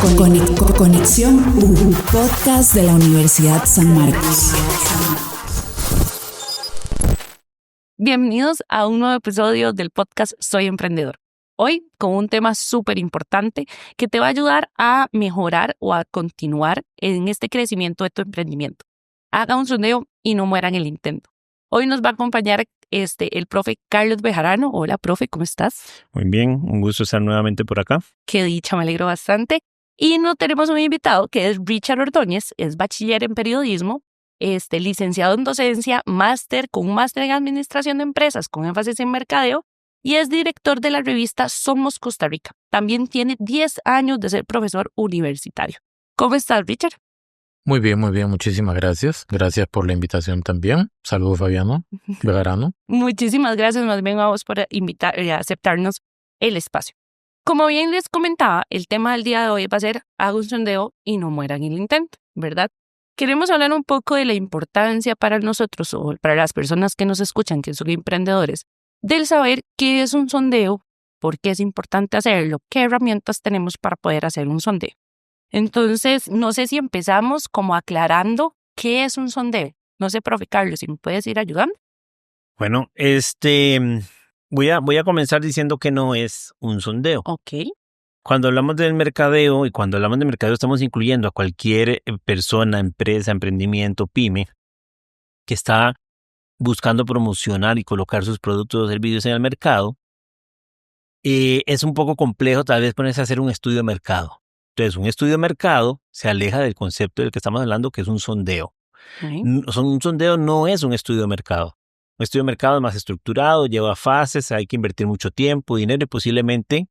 Conexión U, podcast de la Universidad San Marcos. Bienvenidos a un nuevo episodio del podcast Soy Emprendedor. Hoy con un tema súper importante que te va a ayudar a mejorar o a continuar en este crecimiento de tu emprendimiento. Haga un sondeo y no muera en el intento. Hoy nos va a acompañar el profe Carlos Bejarano. Hola, profe, ¿cómo estás? Muy bien, un gusto estar nuevamente por acá. Qué dicha, me alegro bastante. Y nos tenemos un invitado que es Richard Ordóñez, es bachiller en periodismo, licenciado en docencia, con un máster en administración de empresas con énfasis en mercadeo y es director de la revista Somos Costa Rica. También tiene 10 años de ser profesor universitario. ¿Cómo estás, Richard? Muy bien, muchísimas gracias. Gracias por la invitación también. Saludos, Fabiano Bejarano. Muchísimas gracias más bien a vos por aceptarnos el espacio. Como bien les comentaba, el tema del día de hoy va a ser haga un sondeo y no muera en el intento, ¿verdad? Queremos hablar un poco de la importancia para nosotros o para las personas que nos escuchan, que son emprendedores, del saber qué es un sondeo, por qué es importante hacerlo, qué herramientas tenemos para poder hacer un sondeo. Entonces, no sé si empezamos como aclarando qué es un sondeo. No sé, profe Carlos, si me puedes ir ayudando. Bueno, voy a comenzar diciendo que no es un sondeo. Ok. Cuando hablamos del mercadeo, y cuando hablamos de mercadeo estamos incluyendo a cualquier persona, empresa, emprendimiento, pyme, que está buscando promocionar y colocar sus productos o servicios en el mercado. Es un poco complejo tal vez ponerse a hacer un estudio de mercado. Entonces, un estudio de mercado se aleja del concepto del que estamos hablando, que es un sondeo. Okay. Un sondeo no es un estudio de mercado. Un estudio de mercado es más estructurado, lleva fases, hay que invertir mucho tiempo, dinero y posiblemente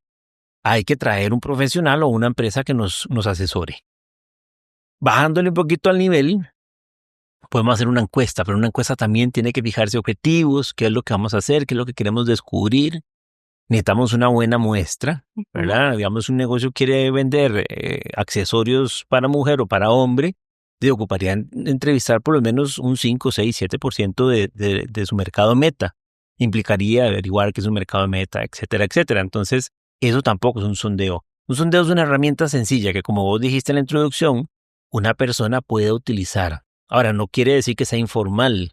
hay que traer un profesional o una empresa que nos asesore. Bajándole un poquito al nivel, podemos hacer una encuesta, pero una encuesta también tiene que fijarse objetivos, qué es lo que vamos a hacer, qué es lo que queremos descubrir. Necesitamos una buena muestra, ¿verdad? Digamos, un negocio quiere vender accesorios para mujer o para hombre, ocuparía entrevistar por lo menos un 5, 6, 7% de su mercado meta. Implicaría averiguar qué es un mercado meta, etcétera, etcétera. Entonces, eso tampoco es un sondeo. Un sondeo es una herramienta sencilla que, como vos dijiste en la introducción, una persona puede utilizar. Ahora, no quiere decir que sea informal,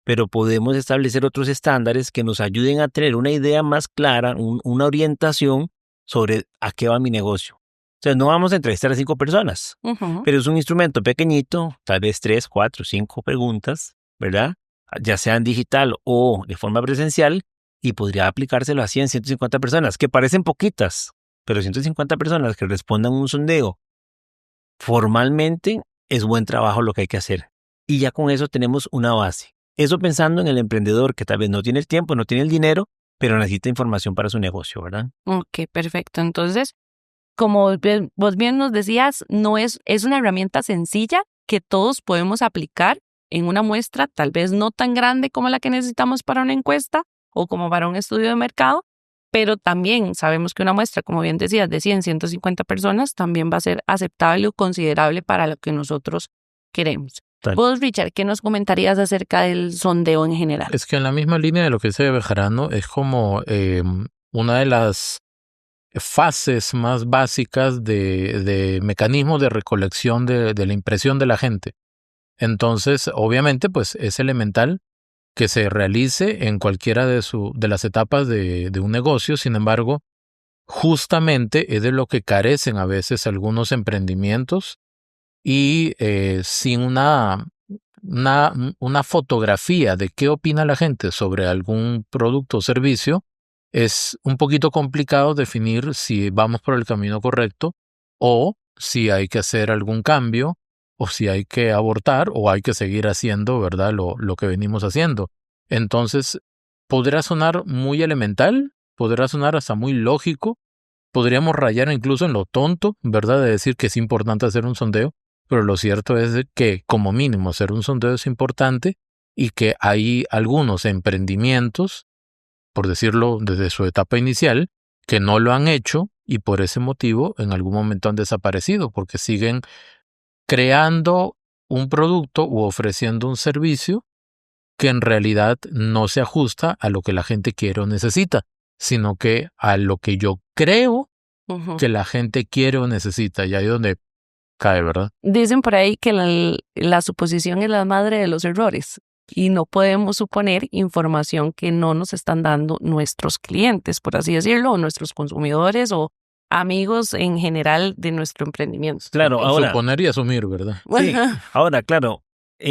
pero podemos establecer otros estándares que nos ayuden a tener una idea más clara, una orientación sobre a qué va mi negocio. O sea, no vamos a entrevistar a 5 personas, pero es un instrumento pequeñito, tal vez 3, 4, 5 preguntas, ¿verdad? Ya sea en digital o de forma presencial, y podría aplicárselo a 100, 150 personas, que parecen poquitas, pero 150 personas que respondan un sondeo formalmente es buen trabajo lo que hay que hacer. Y ya con eso tenemos una base. Eso pensando en el emprendedor que tal vez no tiene el tiempo, no tiene el dinero, pero necesita información para su negocio, ¿verdad? Ok, perfecto. Entonces, como vos bien nos decías, es una herramienta sencilla que todos podemos aplicar en una muestra, tal vez no tan grande como la que necesitamos para una encuesta o como para un estudio de mercado, pero también sabemos que una muestra, como bien decías, de 100, 150 personas también va a ser aceptable o considerable para lo que nosotros queremos. Vos, Richard, ¿qué nos comentarías acerca del sondeo en general? Es que en la misma línea de lo que dice Bejarano, es como una de las fases más básicas de mecanismos de recolección de la impresión de la gente. Entonces, obviamente, pues es elemental que se realice en cualquiera de las etapas de un negocio. Sin embargo, justamente es de lo que carecen a veces algunos emprendimientos y sin una fotografía de qué opina la gente sobre algún producto o servicio, es un poquito complicado definir si vamos por el camino correcto o si hay que hacer algún cambio o si hay que abortar o hay que seguir haciendo, ¿verdad?, lo que venimos haciendo. Entonces, podrá sonar muy elemental, podrá sonar hasta muy lógico, podríamos rayar incluso en lo tonto, ¿verdad?, de decir que es importante hacer un sondeo, pero lo cierto es que como mínimo hacer un sondeo es importante y que hay algunos emprendimientos, por decirlo desde su etapa inicial, que no lo han hecho y por ese motivo en algún momento han desaparecido porque siguen creando un producto u ofreciendo un servicio que en realidad no se ajusta a lo que la gente quiere o necesita, sino que a lo que yo creo Ujú. que la gente quiere o necesita, y ahí es donde cae, ¿verdad? Dicen por ahí que la suposición es la madre de los errores y no podemos suponer información que no nos están dando nuestros clientes, por así decirlo, o nuestros consumidores o amigos en general de nuestro emprendimiento. Claro, ahora, Suponer y asumir, ¿verdad? sí, ahora, claro,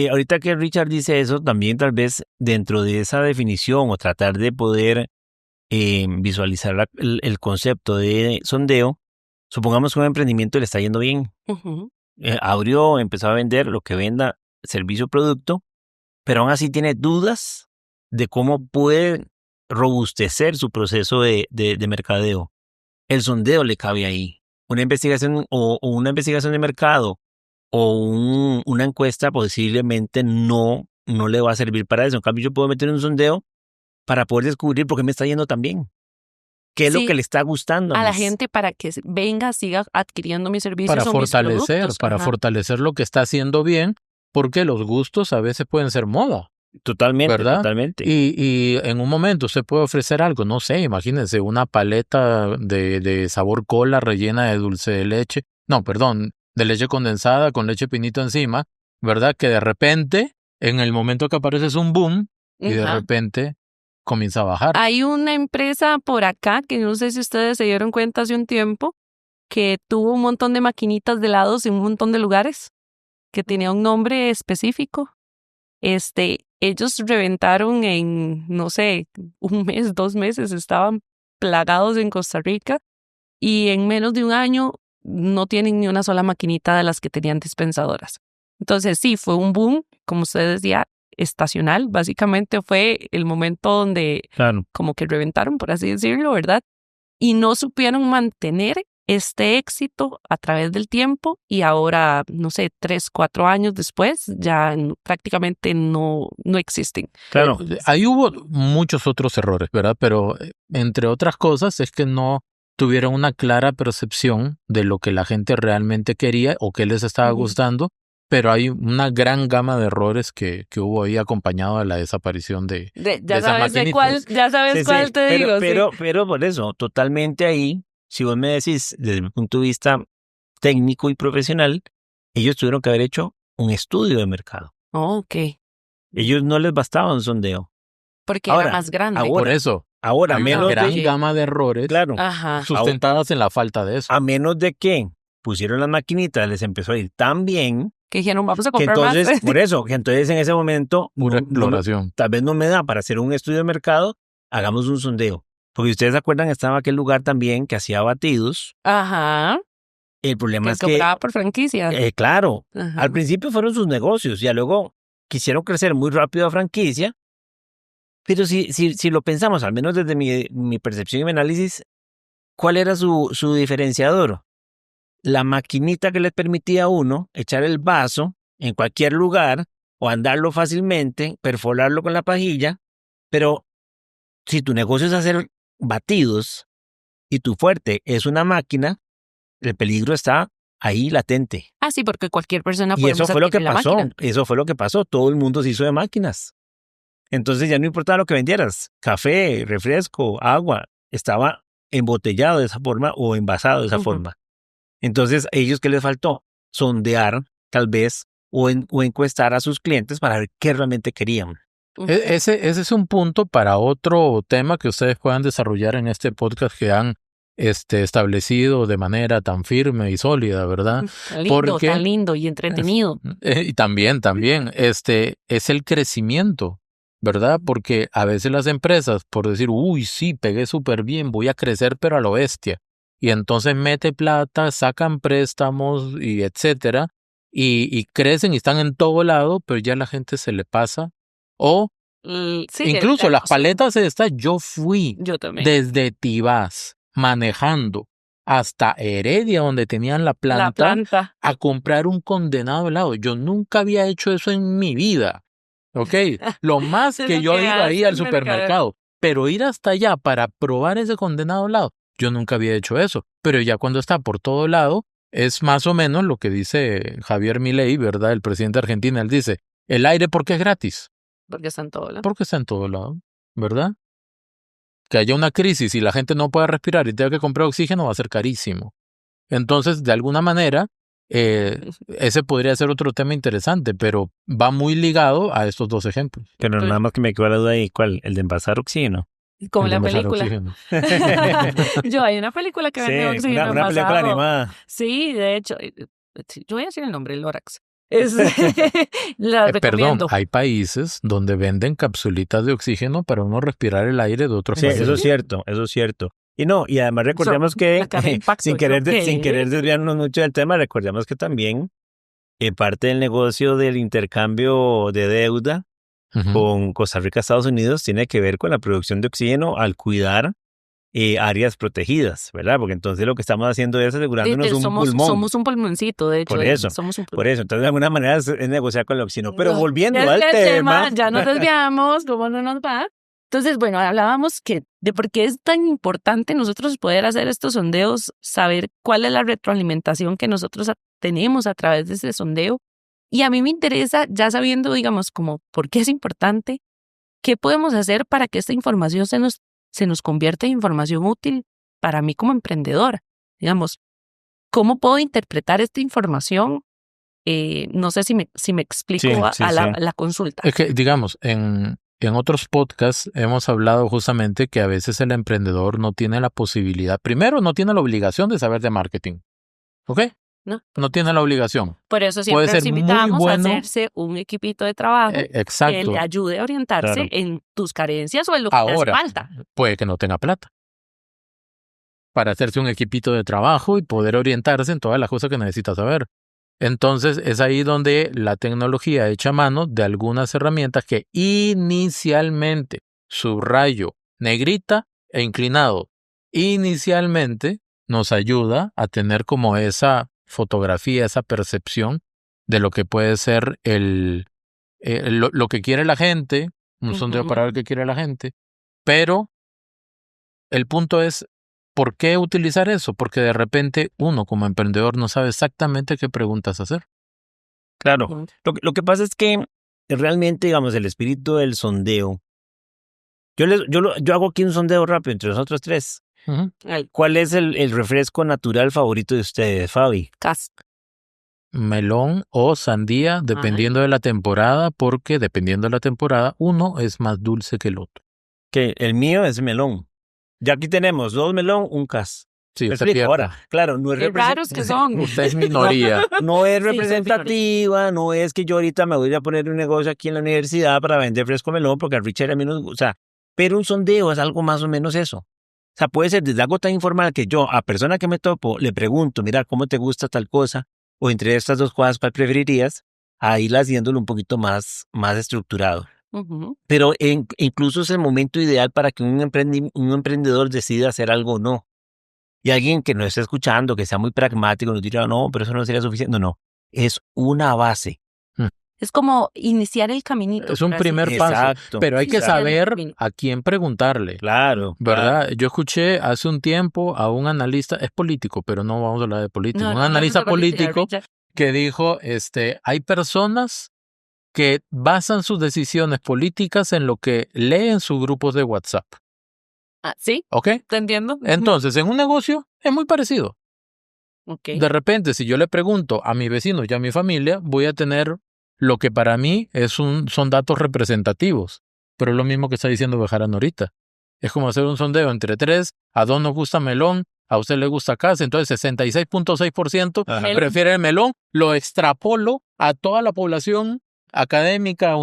ahorita que Richard dice eso, también tal vez dentro de esa definición o tratar de poder visualizar el concepto de sondeo, supongamos que un emprendimiento le está yendo bien, Ujú. abrió, empezó a vender lo que venda, servicio o producto, pero aún así tiene dudas de cómo puede robustecer su proceso de mercadeo. El sondeo le cabe ahí. Una investigación o una investigación de mercado o una encuesta posiblemente no le va a servir para eso. En cambio, yo puedo meter un sondeo para poder descubrir por qué me está yendo tan bien. ¿Qué es lo Sí, que le está gustando a la mis- gente para que venga, siga adquiriendo mis servicios Para o mis productos. para Ajá. fortalecer lo que está haciendo bien, porque los gustos a veces pueden ser moda, Totalmente, ¿verdad? totalmente. Y en un momento usted puede ofrecer algo, no sé, imagínense una paleta de sabor cola rellena de dulce de leche, no, perdón, de leche condensada con leche pinito encima, ¿verdad? Que de repente, en el momento que aparece es un boom y de Ajá. repente comienza a bajar. Hay una empresa por acá que no sé si ustedes se dieron cuenta hace un tiempo que tuvo un montón de maquinitas de helados en un montón de lugares que tenía un nombre específico. Ellos reventaron en, no sé, un mes, 2 meses, estaban plagados en Costa Rica y en menos de un año no tienen ni una sola maquinita de las que tenían dispensadoras. Entonces sí, fue un boom, como usted decía, estacional. Básicamente fue el momento donde Claro. como que reventaron, por así decirlo, ¿verdad? Y no supieron mantener este éxito a través del tiempo y ahora, no sé, 3, 4 años después ya prácticamente no existen. Claro. Ahí hubo muchos otros errores, ¿verdad? Pero entre otras cosas es que no tuvieron una clara percepción de lo que la gente realmente quería o qué les estaba Ujú. gustando, pero hay una gran gama de errores que hubo ahí acompañado de la desaparición de Ya esas sabes de cuál, maquinitas. ya sabes Sí, cuál sí, te digo, sí. pero por eso, totalmente ahí, si vos me decís desde mi punto de vista técnico y profesional, ellos tuvieron que haber hecho un estudio de mercado. Oh, ok, Ellos no les bastaba un sondeo. porque era Ahora, más grande. ahora, Por eso, Ahora, hay a una menos gran de, gama de errores claro, Ajá. sustentadas en la falta de eso. a menos de que pusieron las maquinitas, les empezó a ir tan bien, Que dijeron, vamos a que comprar más. entonces, por eso, que entonces en ese momento, Pura no- exploración. tal vez no me da para hacer un estudio de mercado, hagamos un sondeo. Porque ustedes se acuerdan, estaba aquel lugar también que hacía batidos. Ajá. El problema Que es que, operaba por franquicia. claro, Ajá. al principio fueron sus negocios, ya luego quisieron crecer muy rápido a franquicia, pero si lo pensamos, al menos desde mi percepción y mi análisis, ¿cuál era su diferenciador? La maquinita que les permitía a uno echar el vaso en cualquier lugar o andarlo fácilmente, perforarlo con la pajilla, pero si tu negocio es hacer batidos y tu fuerte es una máquina, el peligro está ahí latente. Ah, sí, porque cualquier persona Y podemos eso fue lo que adquirir la pasó, máquina. eso fue lo que pasó, todo el mundo se hizo de máquinas. Entonces ya no importaba lo que vendieras, café, refresco, agua, estaba embotellado de esa forma o envasado de esa Ujú. forma. Entonces, ¿a ellos qué les faltó? Sondear, tal vez, o encuestar a sus clientes para ver qué realmente querían. Ujú. Ese es un punto para otro tema que ustedes puedan desarrollar en este podcast que han establecido de manera tan firme y sólida, ¿verdad? Porque Tan lindo y entretenido. y también, es el crecimiento, ¿verdad? Porque a veces las empresas, por decir, uy, sí, pegué súper bien, voy a crecer, pero a lo bestia. Y entonces mete plata, sacan préstamos y etcétera, y crecen y están en todo lado, pero ya la gente se le pasa. O Sí, incluso las paletas estas, yo fui Yo también. desde Tibás manejando hasta Heredia, donde tenían la La planta, planta. a comprar un condenado helado. Yo nunca había hecho eso en mi vida. ¿Ok? Lo más Es que lo yo que iba ahí hace al el supermercado. Pero ir hasta allá para probar ese condenado helado, yo nunca había hecho eso. Pero ya cuando está por todo lado, es más o menos lo que dice Javier Milei, ¿verdad? El presidente de Argentina. Él dice, el aire, ¿por qué es gratis? Porque están todos, ¿no? Porque está en todo lado, ¿verdad? que haya una crisis y la gente no pueda respirar y tenga que comprar oxígeno, va a ser carísimo. Entonces, de alguna manera, ese podría ser otro tema interesante, pero va muy ligado a estos dos ejemplos. Pero nada más que me quedó la duda ahí, ¿cuál? ¿El de envasar oxígeno? Como El de la envasar película. oxígeno. Hay una película que vende Sí, oxígeno una película envasado. animada. Sí, de hecho, yo voy a decir el nombre, Lorax. La Perdón, recomiendo. hay países donde venden capsulitas de oxígeno para uno respirar el aire de otros Sí, países. eso es cierto, eso es cierto. Y no, y además recordemos que, la cara de impacto, sin querer ¿qué? desviarnos mucho del tema, recordemos que también parte del negocio del intercambio de deuda Ujú. con Costa Rica, Estados Unidos, tiene que ver con la producción de oxígeno al cuidar áreas protegidas, ¿verdad? Porque entonces lo que estamos haciendo es asegurándonos un pulmón. Somos un pulmoncito, de hecho. Por eso, Somos un Por eso, entonces de alguna manera es negociar con el oxígeno. Pero volviendo Es al que el tema, ya nos desviamos, ¿cómo no nos va? Entonces, bueno, hablábamos de por qué es tan importante nosotros poder hacer estos sondeos, saber cuál es la retroalimentación que nosotros tenemos a través de ese sondeo. Y a mí me interesa, ya sabiendo, digamos, como por qué es importante, qué podemos hacer para que esta información se nos convierta en información útil para mí como emprendedora. Digamos, ¿cómo puedo interpretar esta información? No sé si me explico Sí, a sí. la consulta. Es que, digamos, en otros podcasts hemos hablado justamente que a veces el emprendedor no tiene la posibilidad, primero no tiene la obligación de saber de marketing, ¿ok? No tiene la obligación. Por eso Puede siempre ser los muy invitamos bueno. a hacerse un equipito de trabajo que Exacto. le ayude a orientarse Claro. en tus carencias o en lo que te hace Ahora, falta. puede que no tenga plata para hacerse un equipito de trabajo y poder orientarse en todas las cosas que necesita saber. Entonces es ahí donde la tecnología echa mano de algunas herramientas que inicialmente, subrayo, negrita e inclinado, inicialmente nos ayuda a tener como esa fotografía, esa percepción de lo que puede ser lo que quiere la gente, un sondeo Ujú. para ver qué quiere la gente, pero el punto es, ¿por qué utilizar eso? Porque de repente uno como emprendedor no sabe exactamente qué preguntas hacer. claro, Ujú. lo que pasa es que realmente, digamos, el espíritu del sondeo, yo hago aquí un sondeo rápido entre nosotros tres. Ujú. El ¿Cuál es el refresco natural favorito de ustedes, Fabi? cas. Melón o sandía, dependiendo de la temporada, porque dependiendo de la temporada, uno es más dulce que el otro. Que el mío es melón. Ya aquí tenemos 2 melón, un cas. Sí, ¿Me usted explico? pierde. Ahora, claro, no es Qué raros que son. Usted es minoría. No es Sí, soy representativa, no es que yo ahorita me voy a poner un negocio aquí en la universidad para vender fresco melón porque a Richard a mí no, o sea, pero un sondeo es algo más o menos eso. O sea, puede ser desde algo tan informal que yo a persona que me topo le pregunto, mira, ¿cómo te gusta tal cosa? O entre estas dos cosas, ¿cuál preferirías? A ir haciéndolo un poquito más estructurado. Ujú. Pero incluso es el momento ideal para que un emprendedor decida hacer algo o no. Y alguien que nos esté escuchando, que sea muy pragmático, nos dirá, no, pero eso no sería suficiente. No, es una base. Es como iniciar el caminito. Es un por así primer decirlo. paso. Exacto. Pero hay que Exacto. saber a quién preguntarle. Claro. ¿Verdad? Yo escuché hace un tiempo a un analista, es político, pero no vamos a hablar de político, No, un no analista hablemos de política, político Richard. que dijo, hay personas que basan sus decisiones políticas en lo que leen sus grupos de WhatsApp, Sí, ¿ok? te entiendo. Entonces, en un negocio es muy parecido. Ok. De repente, si yo le pregunto a mis vecinos y a mi familia, voy a tener lo que para mí son datos representativos, pero es lo mismo que está diciendo Bejarano ahorita. Es como hacer un sondeo entre 3, a 2 nos gusta melón, a usted le gusta casa, entonces 66.6% Ajá. prefiere el melón, lo extrapolo a toda la población académica,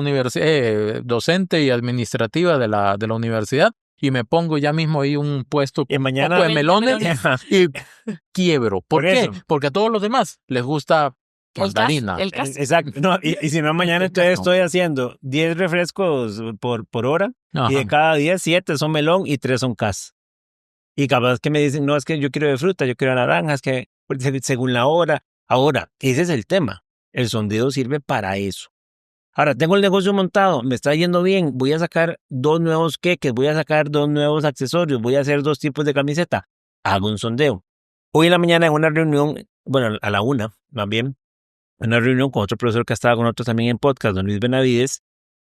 docente y administrativa de la universidad y me pongo ya mismo ahí un puesto Y mañana poco de melones y quiebro. ¿Por Por qué? eso. Porque a todos los demás les gusta mandarina. El cas. Exacto. No, y si no, mañana entonces estoy haciendo 10 refrescos por hora y de Ajá. cada 10, 7 son melón y 3 son cas. Y capaz que me dicen, no, es que yo quiero de fruta, yo quiero de naranjas, que según la hora. Ahora, ese es el tema. El sondeo sirve para eso. Ahora, tengo el negocio montado, me está yendo bien, voy a sacar 2 nuevos queques, voy a sacar 2 nuevos accesorios, voy a hacer 2 tipos de camiseta. Hago un sondeo. Hoy en la mañana en una reunión, bueno, a la 1, más bien, en una reunión con otro profesor que estaba con nosotros también en podcast, don Luis Benavides,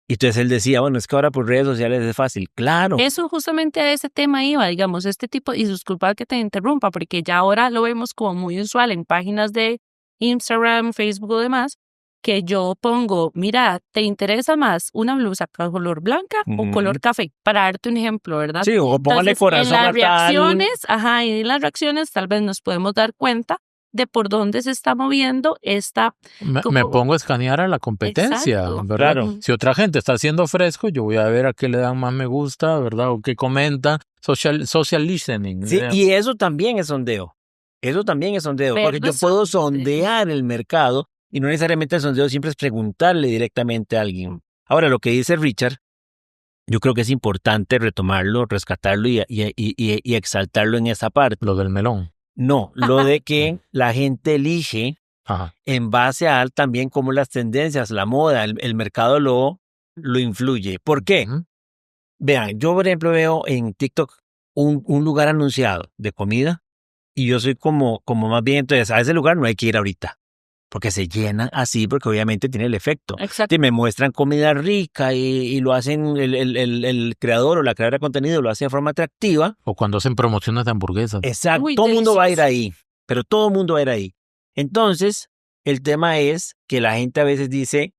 Y entonces él decía, bueno, es que ahora por redes sociales es fácil. Claro. Eso justamente a ese tema iba, digamos, este tipo, y disculpa que te interrumpa, porque ya ahora lo vemos como muy usual en páginas de Instagram, Facebook o demás, que yo pongo, mira, ¿te interesa más una blusa color blanca o color café? Para darte un ejemplo, ¿verdad? Sí, o póngale Entonces, corazón en a las tal. reacciones, y en las reacciones tal vez nos podemos dar cuenta de por dónde se está moviendo esta... Me pongo a escanear a la competencia, Exacto. ¿verdad? Claro. Si otra gente está haciendo fresco, yo voy a ver a qué le dan más me gusta, ¿verdad? O qué comenta. Social listening. Sí, y eso también es sondeo. Eso también es sondeo. Porque yo puedo sondear el mercado y no necesariamente el sondeo siempre es preguntarle directamente a alguien. Ahora, lo que dice Richard, yo creo que es importante retomarlo, rescatarlo y exaltarlo en esa parte. Lo del melón. No, lo de que la gente elige Ajá. en base a también cómo las tendencias, la moda, el mercado lo influye. ¿Por qué? Ujú. Vean, yo por ejemplo veo en TikTok un lugar anunciado de comida y yo soy como más bien, entonces a ese lugar no hay que ir ahorita, porque se llena así, porque obviamente tiene el efecto. Exacto. Y me muestran comida rica y lo hacen, el creador o la creadora de contenido lo hace de forma atractiva. O cuando hacen promociones de hamburguesas. Exacto, Uy, todo el mundo va a ir delicioso. ahí, pero todo el mundo va a ir ahí. Entonces, el tema es que la gente a veces dice,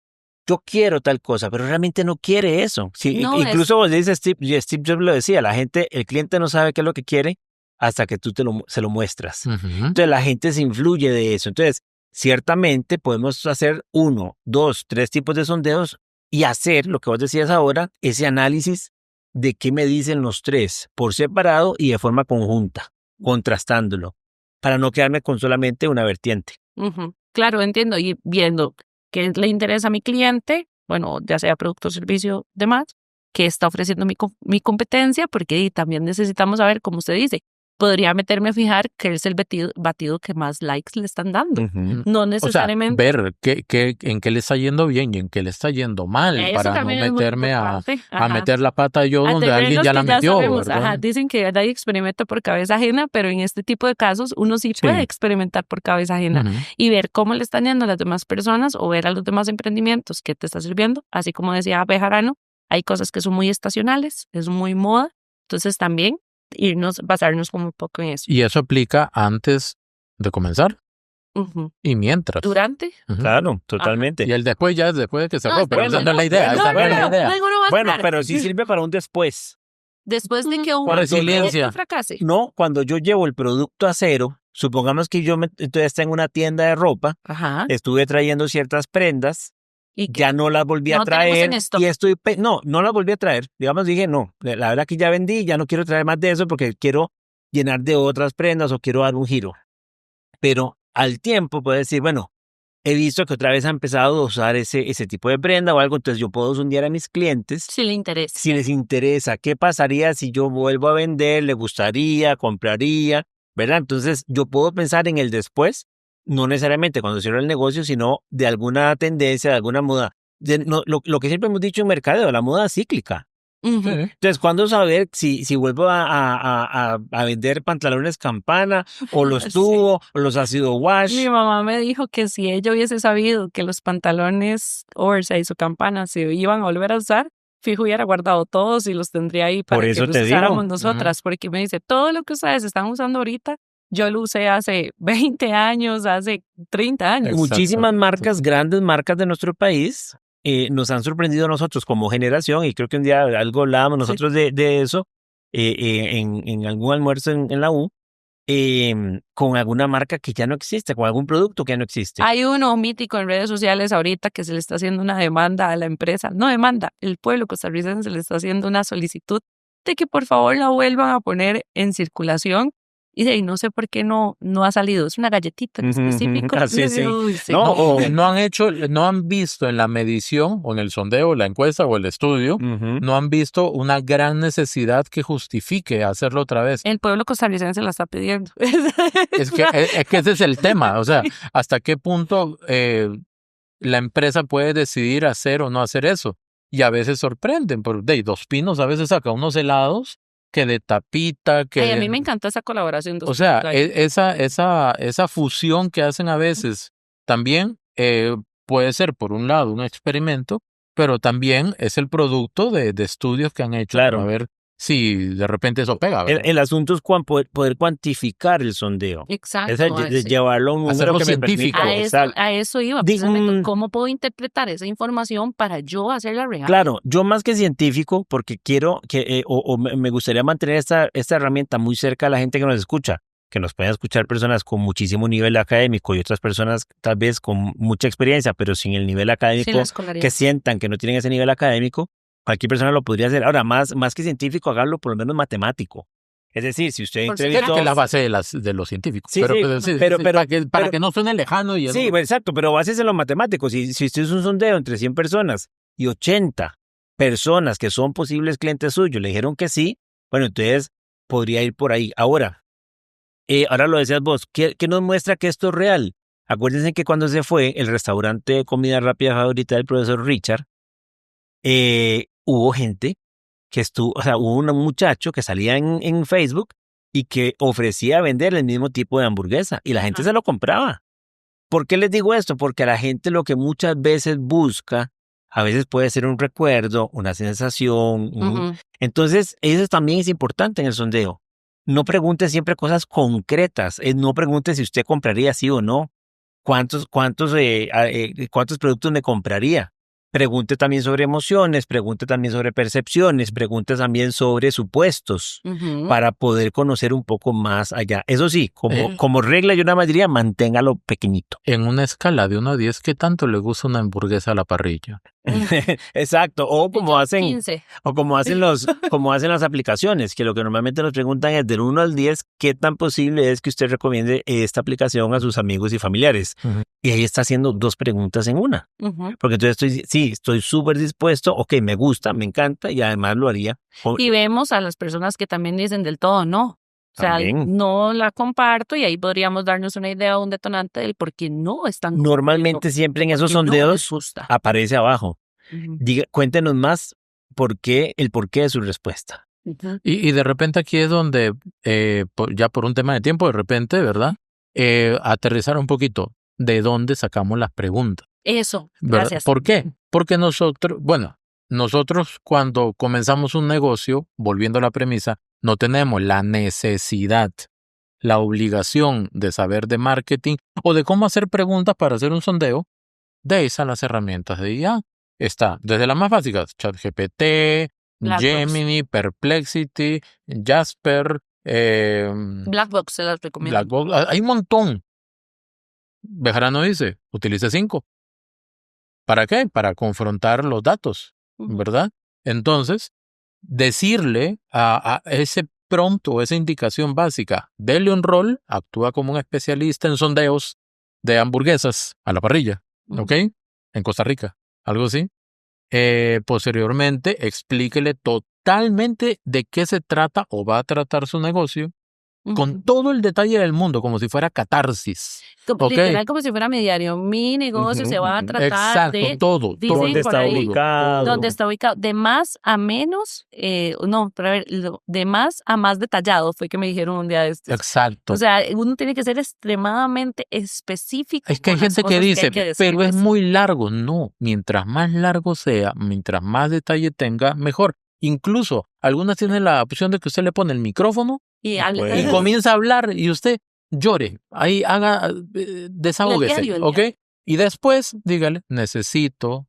yo quiero tal cosa, pero realmente no quiere eso. Sí, No, incluso vos dices, Steve Jobs lo decía, el cliente no sabe qué es lo que quiere hasta que tú se lo muestras. Ujú. Entonces la gente se influye de eso. Entonces, ciertamente podemos hacer 1, 2, 3 tipos de sondeos y hacer lo que vos decías ahora, ese análisis de qué me dicen los 3 por separado y de forma conjunta, contrastándolo, para no quedarme con solamente una vertiente. Ujú. Claro, entiendo. Y viendo qué le interesa a mi cliente, bueno, ya sea producto, servicio, demás, qué está ofreciendo mi competencia, porque también necesitamos saber, como usted dice, podría meterme a fijar qué es el batido que más likes le están dando. No O sea, necesariamente. ver en qué le está yendo bien y en qué le está yendo mal, Eso para no también es muy meterme a importante. meter la pata yo A donde alguien terrenos ya que la metió, sabemos. ¿verdad? Dicen que nadie experimenta por cabeza ajena, pero en este tipo de casos uno sí puede experimentar por cabeza ajena Ujú. y ver cómo le están yendo a las demás personas o ver a los demás emprendimientos que te está sirviendo. Así como decía Bejarano, hay cosas que son muy estacionales, es muy moda. Entonces también basarnos como un poco en eso. Y eso aplica antes de comenzar Ujú. y mientras. Durante. Ujú. Claro, totalmente. Y el después ya es después de que cerró, No, pero espérame, esa no es la idea. bueno, esa no es la bueno. idea. Luego no va a Bueno, estar. pero sí sirve para un después. Después de que un Por resiliencia. fracase. No, cuando yo llevo el producto a cero, supongamos que entonces tengo una tienda de ropa, Ajá. estuve trayendo ciertas prendas, Y que ya no las volví a no tenemos traer en stock. y no las volví a traer. Digamos, dije, no, la verdad que ya vendí, ya no quiero traer más de eso porque quiero llenar de otras prendas o quiero dar un giro. Pero al tiempo puedo decir, bueno, he visto que otra vez ha empezado a usar ese tipo de prenda o algo, entonces yo puedo sondear a mis clientes si le interesa. si les interesa, qué pasaría si yo vuelvo a vender, le gustaría, compraría, ¿verdad? Entonces yo puedo pensar en el después, no necesariamente cuando cierro el negocio, sino de alguna tendencia, de alguna moda. Lo que siempre hemos dicho en mercadeo, la moda cíclica. Ujú. Entonces, ¿cuándo saber si vuelvo a vender pantalones campana o los Sí. tubo o los ácido wash? Mi mamá me dijo que si ella hubiese sabido que los pantalones oversize o campana se iban a volver a usar, fijo hubiera guardado todos y los tendría ahí para Por eso que los te digo. usáramos nosotras, porque me dice, todo lo que ustedes están usando ahorita, yo lo usé hace 20 años, hace 30 años. Exacto. Muchísimas marcas, grandes marcas de nuestro país, nos han sorprendido a nosotros como generación, y creo que un día algo hablábamos nosotros de eso, en algún almuerzo en la U, con alguna marca que ya no existe, con algún producto que ya no existe. Hay uno mítico en redes sociales ahorita que se le está haciendo una demanda a la empresa, no demanda, el pueblo costarricense le está haciendo una solicitud de que por favor la vuelvan a poner en circulación. Y de ahí no sé por qué no ha salido. Es una galletita en específico. Sí, sí. Uy, sí. No, No han visto en la medición o en el sondeo, la encuesta o el estudio, no han visto una gran necesidad que justifique hacerlo otra vez. El pueblo costarricense la está pidiendo. Es que ese es el tema. O sea, ¿hasta qué punto la empresa puede decidir hacer o no hacer eso? Y a veces sorprenden. Dos Pinos a veces saca unos helados que de tapita, que... Ay, a mí me encanta esa colaboración. O sea, esa fusión que hacen a veces también puede ser, por un lado, un experimento, pero también es el producto de estudios que han hecho Claro. para ver si de repente eso pega, ¿verdad? El asunto es poder cuantificar el sondeo. Exacto. Es de llevarlo a un número Hacerlo que me científico. permita. Exacto. A eso iba. Precisamente, ¿cómo puedo interpretar esa información para yo hacerla real? Claro, yo más que científico, porque quiero que, me gustaría mantener esta herramienta muy cerca de la gente que nos escucha, que nos pueden escuchar personas con muchísimo nivel académico y otras personas tal vez con mucha experiencia, pero sin el nivel académico, Sin la escolaridad. que sientan que no tienen ese nivel académico. Cualquier persona lo podría hacer. Ahora, más que científico, hágalo por lo menos matemático. Es decir, si usted Por entrevistó... Que es la base de los científicos. Sí, sí, pero para que no suene lejano. Y sí, exacto, pero bases en los matemáticos. Si usted es un sondeo entre 100 personas y 80 personas que son posibles clientes suyos le dijeron que sí, bueno, entonces podría ir por ahí. Ahora lo decías vos, ¿qué nos muestra que esto es real? Acuérdense que cuando se fue el restaurante de comida rápida favorita del profesor Richard, hubo gente que estuvo, o sea, hubo un muchacho que salía en Facebook y que ofrecía vender el mismo tipo de hamburguesa y la gente se lo compraba. ¿Por qué les digo esto? Porque a la gente lo que muchas veces busca, a veces puede ser un recuerdo, una sensación. Entonces, eso también es importante en el sondeo. No pregunte siempre cosas concretas. No pregunte si usted compraría sí o no. ¿Cuántos productos me compraría? Pregunte también sobre emociones, pregunte también sobre percepciones, pregunte también sobre supuestos para poder conocer un poco más allá. Eso sí, como regla yo nada más diría, manténgalo pequeñito. En una escala de 1 a 10, ¿qué tanto le gusta una hamburguesa a la parrilla? Exacto, o como hacen 15. o como hacen las aplicaciones, que lo que normalmente nos preguntan es del 1 al 10, ¿qué tan posible es que usted recomiende esta aplicación a sus amigos y familiares? Y ahí está haciendo 2 preguntas en una. Porque entonces estoy súper dispuesto, ok, me gusta, me encanta y además lo haría. Y vemos a las personas que también dicen del todo no. O sea, no la comparto y ahí podríamos darnos una idea o un detonante del por qué no están. Normalmente siempre en esos sondeos aparece abajo. Cuéntenos más el porqué de su respuesta. Y de repente aquí es donde, ya por un tema de tiempo, de repente, ¿verdad? Aterrizar un poquito. ¿De dónde sacamos las preguntas? Eso, ¿verdad? gracias. ¿Por qué? Porque nosotros cuando comenzamos un negocio, volviendo a la premisa, no tenemos la necesidad, la obligación de saber de marketing o de cómo hacer preguntas para hacer un sondeo. De ahí están las herramientas de IA. Está desde las más básicas, ChatGPT, Gemini, Perplexity, Jasper. Blackbox se las recomiendo. Blackbox, hay un montón. Bejarano dice, utilice 5. ¿Para qué? Para confrontar los datos, ¿verdad? Entonces, decirle a ese prompt o esa indicación básica, dele un rol, actúa como un especialista en sondeos de hamburguesas a la parrilla, ¿ok? En Costa Rica, algo así. Posteriormente, explíquele totalmente de qué se trata o va a tratar su negocio, con todo el detalle del mundo, como si fuera catarsis. Literal, como si fuera mediario. Mi negocio se va a tratar de... todo. ¿Dónde está ubicado? ¿Dónde está ubicado? De más a menos, de más a más detallado fue que me dijeron un día de estos. Exacto. O sea, uno tiene que ser extremadamente específico. Es que hay gente que dice, pero es muy largo. No, mientras más largo sea, mientras más detalle tenga, mejor. Incluso, algunas tienen la opción de que usted le pone el micrófono y comienza a hablar y usted llore, ahí desahógese, ¿ok? Y después dígale, necesito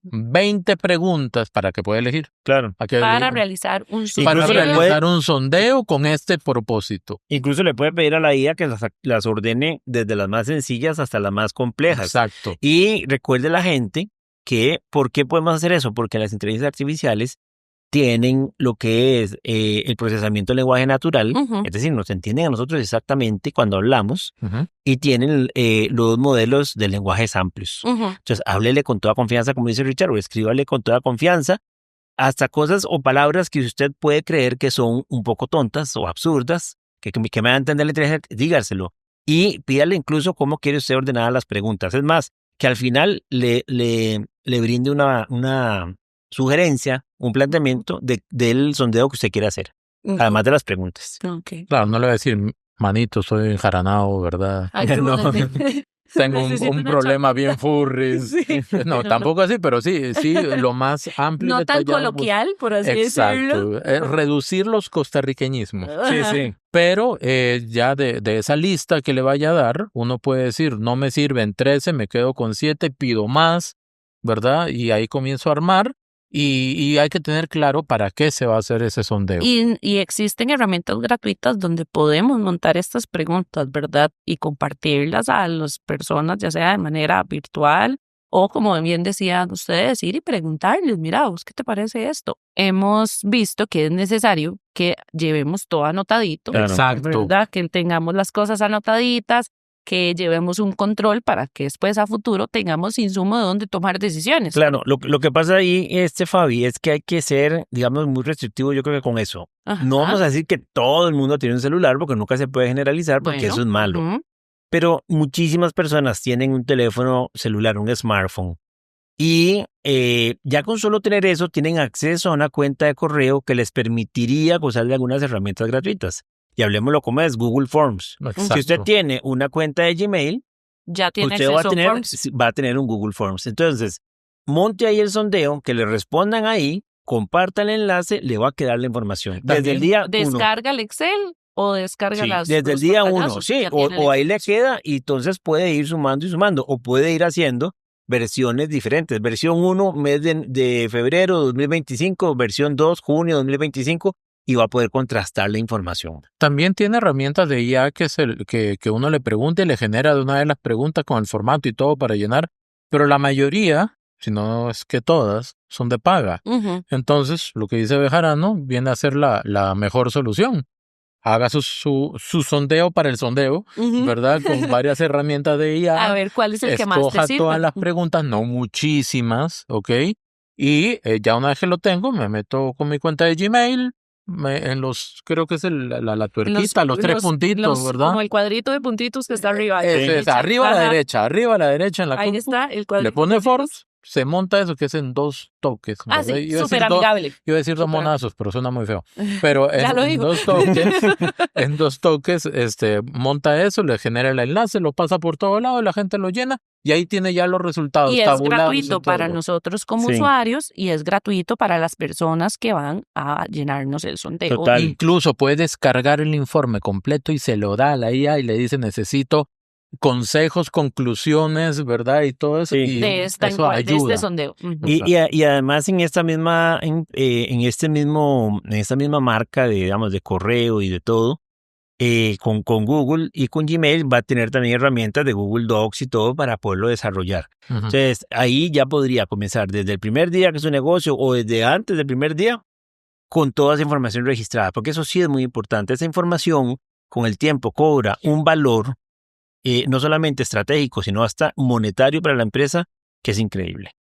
20 preguntas para que pueda elegir. Claro. Para realizar un sondeo. Para realizar un sondeo con este propósito. Incluso le puede pedir a la IA que las ordene desde las más sencillas hasta las más complejas. Exacto. Y recuerde la gente que, ¿por qué podemos hacer eso? Porque las inteligencias artificiales tienen lo que es el procesamiento del lenguaje natural, es decir, nos entienden a nosotros exactamente cuando hablamos, y tienen los modelos de lenguajes amplios. Entonces, háblele con toda confianza, como dice Richard, o escríbale con toda confianza, hasta cosas o palabras que usted puede creer que son un poco tontas o absurdas, que me va a entender la inteligencia, dígaselo. Y pídale incluso cómo quiere usted ordenar las preguntas. Es más, que al final le brinde una sugerencia, un planteamiento del sondeo que usted quiere hacer, además de las preguntas. Okay. Claro, no le voy a decir, manito, soy enjaranado, ¿verdad? Ayúdame. tengo Necesito un una problema bien furries. Sí. No, tampoco así, pero sí, lo más amplio y No tan detallado coloquial, por así decirlo. Exacto, reducir los costarriqueñismos. Sí, Ajá. sí. Pero ya de esa lista que le vaya a dar, uno puede decir, no me sirven 13, me quedo con 7, pido más, ¿verdad? Y ahí comienzo a armar y hay que tener claro para qué se va a hacer ese sondeo. Y existen herramientas gratuitas donde podemos montar estas preguntas, ¿verdad? Y compartirlas a las personas, ya sea de manera virtual o, como bien decían ustedes, ir y preguntarles, mira, ¿vos qué te parece esto? Hemos visto que es necesario que llevemos todo anotadito, Claro. Exacto. ¿verdad? Que tengamos las cosas anotaditas, que llevemos un control para que después a futuro tengamos insumo de dónde tomar decisiones. Claro, lo que pasa ahí, Fabi, es que hay que ser, digamos, muy restrictivo, yo creo que con eso. Ajá. No vamos a decir que todo el mundo tiene un celular, porque nunca se puede generalizar, porque Bueno, eso es malo. ujú. Pero muchísimas personas tienen un teléfono celular, un smartphone. Y ya con solo tener eso, tienen acceso a una cuenta de correo que les permitiría gozar de algunas herramientas gratuitas. Y hablemoslo como es, Google Forms. Exacto. Si usted tiene una cuenta de Gmail, Ya tiene usted va a acceso a tener, Forms. va a tener un Google Forms. Entonces, monte ahí el sondeo, que le respondan ahí, comparta el enlace, le va a quedar la información. Desde También el día 1. Descarga el Excel o descarga Sí, las desde el los día 1, pantallazos, sí, ya tiene o la ahí le información. queda y entonces puede ir sumando y sumando, o puede ir haciendo versiones diferentes. Versión 1, mes de febrero 2025, versión 2, junio 2025, y va a poder contrastar la información. También tiene herramientas de IA que uno le pregunte y le genera de una vez las preguntas con el formato y todo para llenar, pero la mayoría, si no es que todas, son de paga. Ujú. Entonces, lo que dice Bejarano viene a ser la mejor solución. Haga su sondeo para el sondeo, Ujú. ¿verdad? Con varias herramientas de IA. A ver, ¿cuál es el que más te Escoja sirve? todas las preguntas, no muchísimas, ¿ok? Y ya una vez que lo tengo, me meto con mi cuenta de Gmail, en los, creo que es la tuerquita, los tres puntitos, ¿verdad? Como el cuadrito de puntitos que está arriba. a la Ese es, derecha. arriba a la Ajá. derecha, arriba a la derecha en la Ahí compu. está el cuadrito. Le pone de puntitos. Forms, se monta eso que es en 2 toques. Ah, ¿verdad? sí, Iba a súper decir amigable. Iba a decir 2 Súper monazos, pero suena muy feo. Pero Ya lo en digo. 2 toques, en 2 toques, monta eso, le genera el enlace, lo pasa por todo lado, la gente lo llena y ahí tiene ya los resultados Y es tabulados. gratuito para nosotros como Sí. usuarios y es gratuito para las personas que van a llenarnos el sondeo. Total. Incluso puede descargar el informe completo y se lo da a la IA y le dice necesito consejos, conclusiones, ¿verdad? Y todo eso. Sí. Y De eso este ayuda. sondeo. Ujú. Y además en esta misma, en esta misma marca de, digamos, de correo y de todo, con Google y con Gmail va a tener también herramientas de Google Docs y todo para poderlo desarrollar. Ujú. Entonces, ahí ya podría comenzar desde el primer día que es un negocio o desde antes del primer día con toda esa información registrada, porque eso sí es muy importante. Esa información con el tiempo cobra un valor no solamente estratégico, sino hasta monetario para la empresa, que es increíble.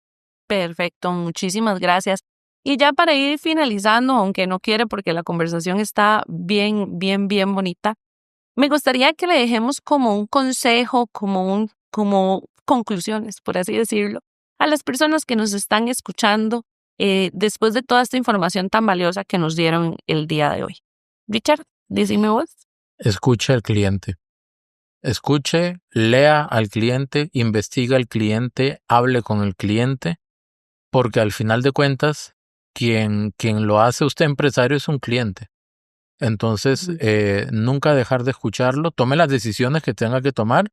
Perfecto, muchísimas gracias. Y ya para ir finalizando, aunque no quiere porque la conversación está bien bonita, me gustaría que le dejemos como un consejo, como conclusiones, por así decirlo, a las personas que nos están escuchando después de toda esta información tan valiosa que nos dieron el día de hoy. Richard, decime vos. Escuche al cliente. Escuche, lea al cliente, investiga al cliente, hable con el cliente, porque al final de cuentas, quien lo hace usted empresario es un cliente. Entonces, nunca dejar de escucharlo, tome las decisiones que tenga que tomar,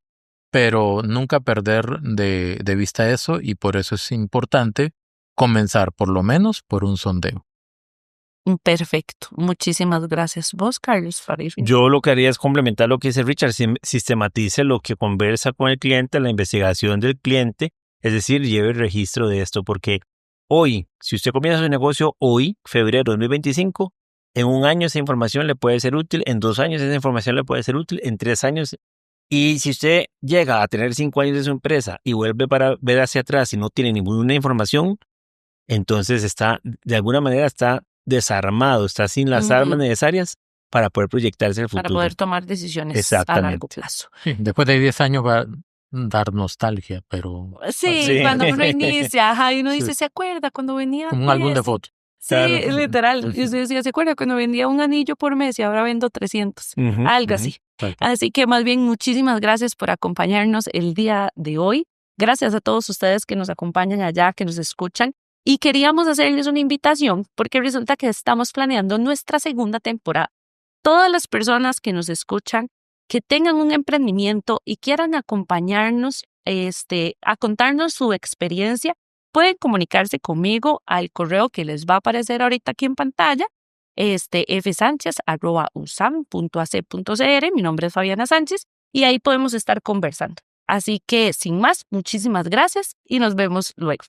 pero nunca perder de vista eso y por eso es importante comenzar por lo menos por un sondeo. Perfecto, muchísimas gracias. Vos, Carlos, para ir Yo lo que haría es complementar lo que dice Richard, sistematice lo que conversa con el cliente, la investigación del cliente, es decir, lleve el registro de esto, porque hoy, si usted comienza su negocio hoy, febrero de 2025, en un año esa información le puede ser útil, en 2 años esa información le puede ser útil, en 3 años. Y si usted llega a tener 5 años de su empresa y vuelve para ver hacia atrás y no tiene ninguna información, entonces de alguna manera está desarmado, está sin las armas necesarias para poder proyectarse al futuro. para poder tomar decisiones a Exactamente. largo plazo. Sí, después de 10 años va a dar nostalgia, pero Sí, Sí. cuando uno inicia, ajá, y uno dice, Sí. ¿se acuerda cuando venía? como un álbum de Yes? fotos. Sí, Claro. literal. Y usted decía, ¿se acuerda cuando vendía un anillo por mes y ahora vendo 300? Ujú, Algo ujú. así. Exacto. Así que más bien muchísimas gracias por acompañarnos el día de hoy. Gracias a todos ustedes que nos acompañan allá, que nos escuchan. Y queríamos hacerles una invitación porque resulta que estamos planeando nuestra segunda temporada. Todas las personas que nos escuchan, que tengan un emprendimiento y quieran acompañarnos a contarnos su experiencia, pueden comunicarse conmigo al correo que les va a aparecer ahorita aquí en pantalla, fsanchez@usam.ac.cr. Mi nombre es Fabiana Sánchez y ahí podemos estar conversando. Así que, sin más, muchísimas gracias y nos vemos luego.